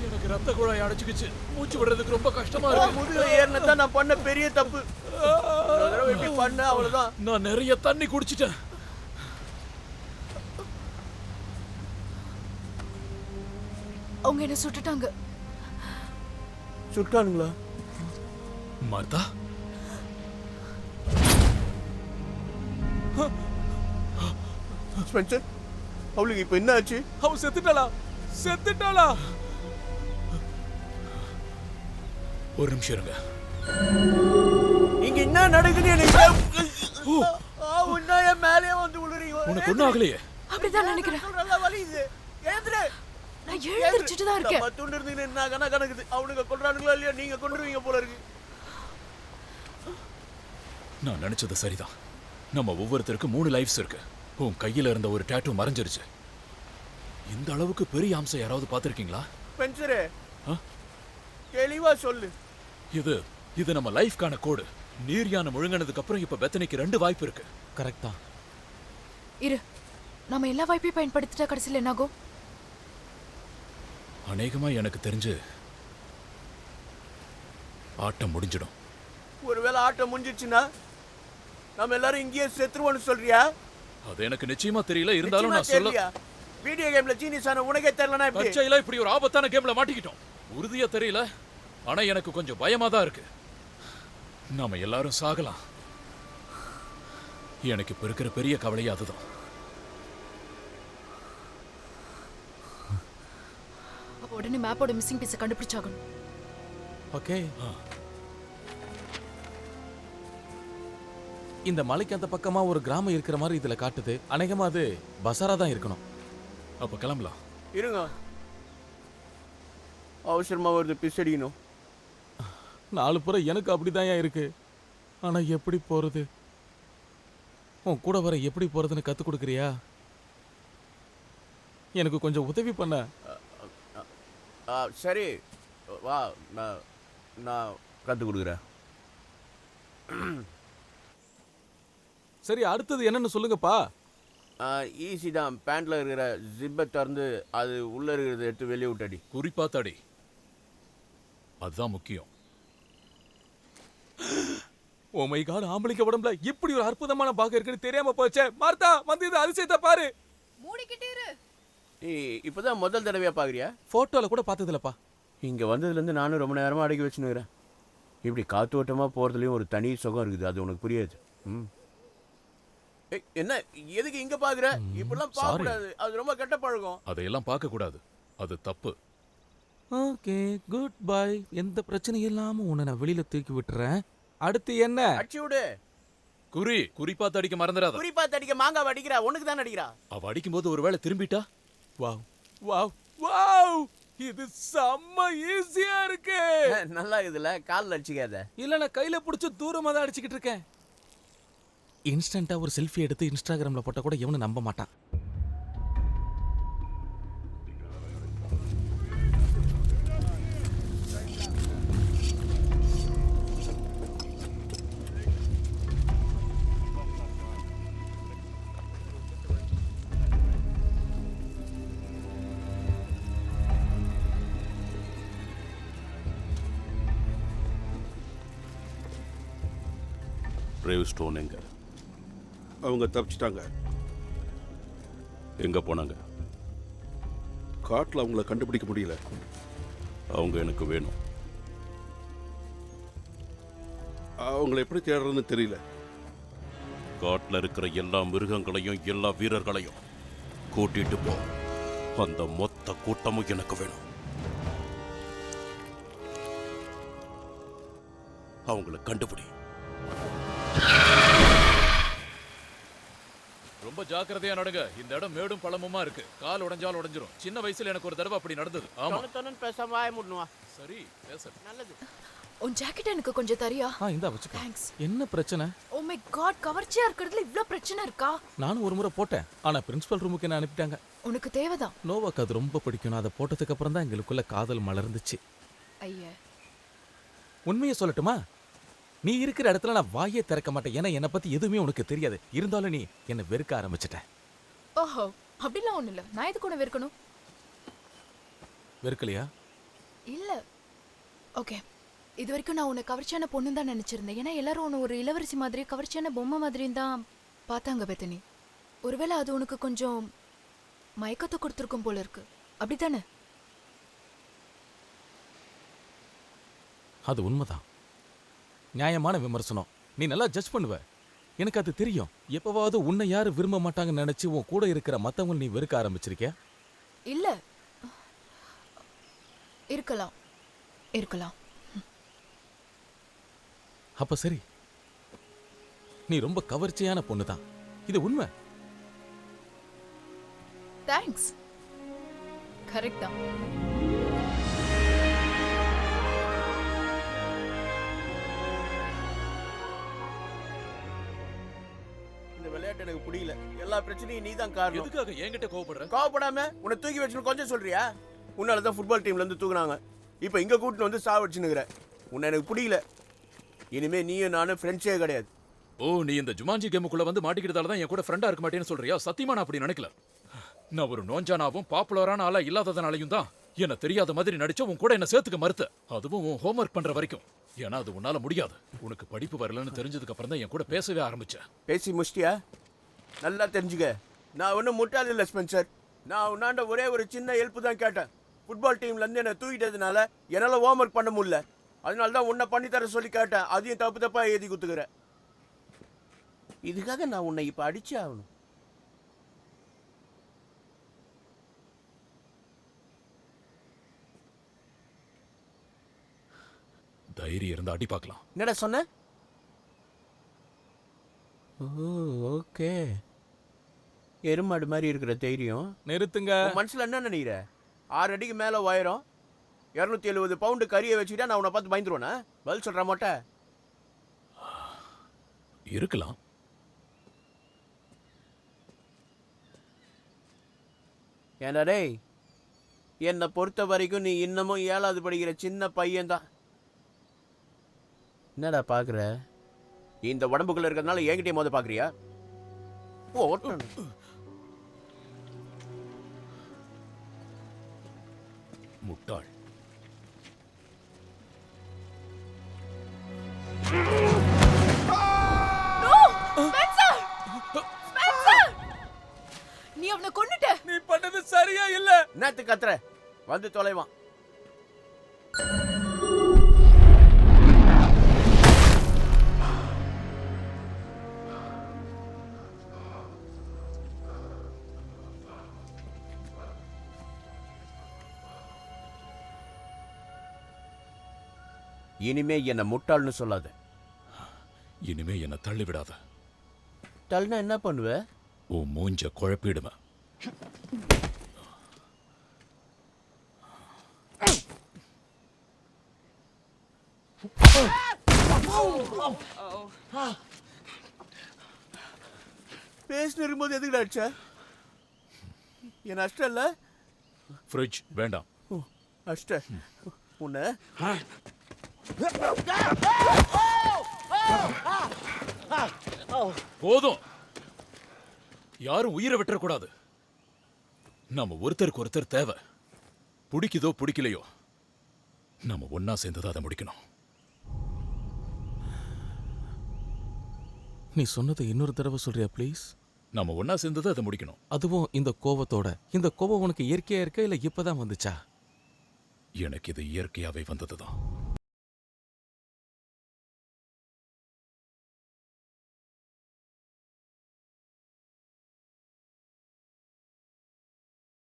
எனக்கு ரத்த குழாய் அடைச்சுக்கிச்சு. மூச்சு விடுறதுக்கு ரொம்ப கஷ்டமா இருக்கு. முதுகுல ஏறினதான் நான் பண்ண பெரிய தப்பு. இப்படி பண்ண அவ்வளவுதான். நான் நிறைய தண்ணி குடிச்சிட்டேன். அவங்க என்ன சுட்டுட்டாங்க. சுட்டானுங்களா? மார்த்தா, ஸ்பென்சர், அவளுக்கு இப்ப என்ன ஆச்சு? அவ செத்துட்டாளா? செத்துட்டாளா? ஒரு நிமிஷம் இருங்க. இங்க என்ன நடக்குது எனக்கு? உன்னைய மேலே வந்து உளுறீங்க. உனக்கு ஒண்ணும் ஆகலையே? அப்படிதான் நினைக்கிறேன். நல்லா வலிக்குது. ஏந்திரே. நான் எழுந்திருச்சுட்டு தான் இருக்கேன். மத்துண்டு இருந்தீங்க என்ன கணக்குது. அவனுங்க கொல்றானுங்களா இல்லையா? நீங்க கொன்றுவீங்க போல இருக்கு. நான் நினைச்சது சரிதான். நம்ம ஒவ்வொருத்தருக்கும் 3 லைஃப்ஸ் இருக்கு. உன் கையில இருந்த ஒரு டாட்டூ மறைஞ்சிருச்சு. இந்த அளவுக்கு பெரிய அம்சம் யாராவது பார்த்திருக்கீங்களா? ஸ்பென்சரே, தெளிவா சொல்லு. இது நம்ம லைஃப்கான கோடு. நீர்யான முழுங்கினதுக்கு அப்புறம் இப்ப பெத்தனிக்கு 2 வாய்ப்பு இருக்கு. கரெக்ட் தான். இரு, நம்ம எல்லா வாய்ப்பையும் பயன்படுத்திட்டா கடைசியில் என்னாகும்? அநேகமா எனக்கு தெரிஞ்சு ஆட்டம் முடிஞ்சிடும். ஒருவேளை ஆட்டம் முடிஞ்சிச்சுன்னா நம்ம எல்லாரும் இங்கேயே செத்துருவோம்னு சொல்றியா? அது எனக்கு நிச்சயமா தெரியல. இருந்தாலும் நான் சொல்ல, வீடியோ கேம்ல சீனியஸான உனக்கே தெரியலனா எப்படி? பச்சையில இப்படி ஒரு ஆபத்தான கேம்ல மாட்டிக்கிட்டோம். உறுதியா தெரியல, ஆனா எனக்கு கொஞ்சம் பயமா தான் இருக்கு. நாம எல்லாரும் சாகலாம். எனக்கு இப்ப இருக்கிற பெரிய கவலையே அதுதான். உடனே மேப்போட மிஸ்ஸிங் பீஸை கண்டுபிடிச்சாகணும். ஓகே. இந்த மலைக்கு அந்த பக்கமா ஒரு கிராமம் இருக்கிற மாதிரி இதுல காட்டுது. அநேகமா அது பசாரா தான் இருக்கணும். அப்ப கிளம்பலாம். இருங்க, அவசரமா வருது, பிசடிக்கணும். 4 புறம் எனக்கு அப்படிதான் இருக்கு. ஆனா எப்படி போறது? உன் கூட வர எப்படி போறதுன்னு கத்து கொடுக்குறியா? எனக்கு கொஞ்சம் உதவி பண்ண. சரி வா, நான் கத்து கொடுக்குறேன். சரி, அடுத்தது என்னன்னு சொல்லுங்கப்பா. ஈஸி தான். பேண்ட்ல இருக்கிற ஜிப்பை திறந்து அது உள்ள இருக்கிறத எடுத்து வெளியே விட்டடி. குறிப்பா தடி, அதுதான் முக்கியம். ஓ மை காட், ஆம்பளைங்க உடம்புல இப்படி ஒரு அற்புதமான பாகம் இருக்குன்னு தெரியாம போச்சே. மார்த்தா, வந்து இது அதிசயத்தை பாரு. மூடிக்கிட்டே இரு. நீ இப்பதான் முதல் தடவையா பாக்குறியா? போட்டோல கூட பார்த்ததில்லப்பா. இங்க வந்ததுலேருந்து நானும் ரொம்ப நேரமா அடக்கி வச்சுனுக்கிறேன். இப்படி காத்தோட்டமா போறதுலயும் ஒரு தனி சுகம் இருக்குது. அது உனக்கு புரியாது. என்ன எதுக்கு இங்க பாக்குற? இப்படிலாம் பார்க்க கூடாது. அது ரொம்ப கெட்ட பழக்கம். அதையெல்லாம் பார்க்க கூடாது, அது தப்பு. Okay, good bye. எந்த பிரச்சனையும் இல்லாம உன்னை நான் வெளியில தூக்கி விட்டுறேன். அடுத்து என்ன? அடிச்சு விடு. குறிப்பா தடிக்க மறந்துடாத. குறிப்பா தடிக்க மாங்காவை அடிக்கிறா, உனக்கு தான் அடிக்கிறா. அவ அடிக்கும்போது ஒருவேளை திரும்பிட்டா? வாவ் வாவ் வாவ், இது செம்ம ஈஸியா இருக்கு. நல்லா இருக்குதுல, கால்ல அடிச்சுக்காத. இல்ல, நான் கையில பிடிச்சு தூரமா தான் அடிச்சுக்கிட்டு இருக்கேன். இன்ஸ்டன்டா ஒரு செல்ஃபி எடுத்து இன்ஸ்டாகிராம்ல போட்டா கூட எவனும் நம்ப மாட்டான். பிரேவ் ஸ்டோன் எங்க? அவங்க தப்பிச்சிட்டாங்க. எங்க போனாங்க? காட்டில் அவங்கள கண்டுபிடிக்க முடியல. அவங்க எனக்கு வேணும். அவங்கள எப்படி தேடுறதுன்னு தெரியல. காட்டில் இருக்கிற எல்லா மிருகங்களையும் எல்லா வீரர்களையும் கூட்டிட்டு போ. அந்த மொத்த கூட்டமும் எனக்கு வேணும். அவங்கள கண்டுபிடி. ரொம்ப ஜாக்கிரதையா நடங்க. இந்த இடம் மேடும் பழமுமா இருக்கு. கால் உடைஞ்சாலும் உடைஞ்சிரும். சின்ன வயசுல எனக்கு ஒரு தடவை அப்படி நடந்தது. ஆமா, பேசாம வாய மூடணுவா. சரி பேச. நல்லது. உன் ஜாக்கெட் எனக்கு கொஞ்சம் தரியா? இந்தா வச்சுக்க. தேங்க்ஸ். என்ன பிரச்சனை? ஓ மை காட், கவர்ச்சியா இருக்கிறதுல இவ்ளோ பிரச்சனை இருக்கா? நானும் ஒரு முறை போட்டேன். ஆனா பிரின்சிபல் ரூமுக்கு என்ன அனுப்பிட்டாங்க. உனக்கு தேவைதான். நோவாக்கு அது ரொம்ப பிடிக்கும். நான் அதை போட்டதுக்கு அப்புறம் தான் எங்களுக்குள்ள காதல் மலர்ந்துச்சு. ஐயா, உண்மையை சொல்லட்டுமா? நீ இருக்கிற இடத்துல நான் வாயே திறக்க மாட்டேன். ஏன்னா என்னை பத்தி எதுவுமே உனக்கு தெரியாது. இருந்தாலும் நீ என்னை வெறுக்க ஆரம்பிச்சிட்ட. ஓஹோ, அப்படிலாம் ஒண்ணு இல்ல. நான் எதுக்கு உன்னை வெறுக்கணும்? வெறுக்கலையா? இல்ல. ஓகே, இது வரைக்கும் நான் உன்னை கவர்ச்சியான பொண்ணு தான் நினைச்சிருந்தேன். ஏன்னா எல்லாரும் உன்னை ஒரு இளவரசி மாதிரி கவர்ச்சியான பொம்மை மாதிரியும் தான் பார்த்தாங்க பெத்தனி. ஒருவேளை அது உனக்கு கொஞ்சம் மயக்கத்தை கொடுத்துருக்கும் போல இருக்கு, அப்படித்தானே? அது உண்மைதான். நியாயமான விமர்சனம். நீ நல்லா ஜட்ஜ் பண்ணுவ, எனக்கு அது தெரியும். எப்பவாவது உன்னை யாரு விரும்ப மாட்டாங்கன்னு நினைச்சு உன் கூட இருக்கிற மத்தவங்க நீ வெறுக்க ஆரம்பிச்சிருக்கியா? இல்ல, இருக்கலாம் இருக்கலாம். அப்ப சரி, நீ ரொம்ப கவர்ச்சியான பொண்ணு தான், இது உண்மை. தேங்க்ஸ். கரெக்ட் தான். இந்த விளையாட்டு எனக்கு பிடிக்கல. எல்லா பிரச்சனையும் நீ தான் காரணம். எதுக்காக என்கிட்ட கோவப்படுற? கோவப்படாம உன்னை தூக்கி வச்சுன்னு கொஞ்சம் சொல்றியா? உன்னால தான் ஃபுட்பால் டீம்ல இருந்து தூக்குனாங்க. இப்போ இங்க கூட்டிட்டு வந்து சாவடிச்சுன்னுக்குற. உன்னை எனக்கு பிடிக்கல. இனிமே நீயும் நானும் ஃப்ரெண்ட்ஸே கிடையாது. ஓ, நீ இந்த ஜுமான்ஜி கேமுக்குள்ள வந்து மாட்டிக்கிட்டதால தான் என் கூட ஃப்ரெண்டா இருக்க மாட்டேன்னு சொல்றியா? சத்தியமா நான் அப்படி நினைக்கல. நான் ஒரு நோஞ்சானாவும் பாப்புலரான ஆளா இல்லாததுனாலையும் தான் என்ன தெரியாத மாதிரி நடிச்ச உன் கூட என்ன சேர்த்துக்க மறுத்த. அதுவும் உன் ஹோம்ஒர்க் பண்ற வரைக்கும். ஏன்னா அது உன்னால முடியாது. உனக்கு படிப்பு வரலன்னு தெரிஞ்சதுக்கு அப்புறம் தான் என் கூட பேசவே ஆரம்பிச்சேன். பேசி முஷ்டியா? நல்லா தெரிஞ்சுக்க, நான் ஒன்றும் முட்டாள் இல்லை ஸ்பென்சர். நான் உன்னாண்ட ஒரே ஒரு சின்ன ஹெல்ப் தான் கேட்டேன். ஃபுட்பால் டீம்லேருந்து என்னை தூக்கிட்டதுனால என்னால் ஹோம்ஒர்க் பண்ண முடியல. அதனால தான் உன்னை பண்ணித்தர சொல்லி கேட்டேன். அதையும் தப்பு தப்பாக எழுதி கொடுத்துக்கிறேன். இதுக்காக நான் உன்னை இப்போ அடிச்சே ஆகணும். தைரியம் இருந்தா அடி பார்க்கலாம். என்னடா சொன்ன? ஓ, ஓகே. எருமாடு மாதிரி இருக்கிற தைரியம். நிறுத்துங்க. உன் மனசுல என்ன நினைக்கிற? 6 அடிக்கு மேல உயரம், 270 பவுண்டு கறியை வச்சுக்கிட்டா நான் உன்னை பார்த்து பயந்துருவேனா? பதில் சொல்ற மாட்டேன். இருக்கலாம். ஏண்டா டேய், என்னை பொறுத்த வரைக்கும் நீ இன்னமும் 7வது படிக்கிற சின்ன பையன்தான். என்னடா பாக்குற? இந்த உடம்புக்குள்ள இருக்கிறதுனால என்கிட்டயே மோத பாக்குறியா? ஓட்டணும். முட்டாள். நீ அவனை கொன்னுட்ட. நீ பண்ணது சரியா இல்ல. என்னத்து கத்துற? வந்து தொலைவான். இனிமே என்ன முட்டாள்னு சொல்லாத. இனிமே என்ன தள்ளி விடாத. தள்ளினா என்ன பண்ணுவ? உன் மூஞ்ச குழப்பிடுவேன். பேசிட்டு இருக்கும்போது எதுக்குடா அடிச்ச? என் அஷ்டம் இல்ல? ஃப்ரிட்ஜ் வேண்டாம். அஷ்ட உன்னை போதும். யாரும் உயிரை விட்டுறக்கூடாது. நம்ம ஒருத்தருக்கு ஒருத்தர் தேவை. பிடிக்குதோ பிடிக்கலையோ நம்ம ஒன்னா சேர்ந்துதான் அதை முடிக்கணும். நீ சொன்னதை இன்னொரு தடவை சொல்றியா ப்ளீஸ்? நம்ம ஒன்னா சேர்ந்து அதை முடிக்கணும். அதுவும் இந்த கோவத்தோட. இந்த கோவம் உனக்கு இயற்கையா இருக்கா இல்ல இப்பதான் வந்துச்சா? எனக்கு இது இயற்கையாவே வந்ததுதான்.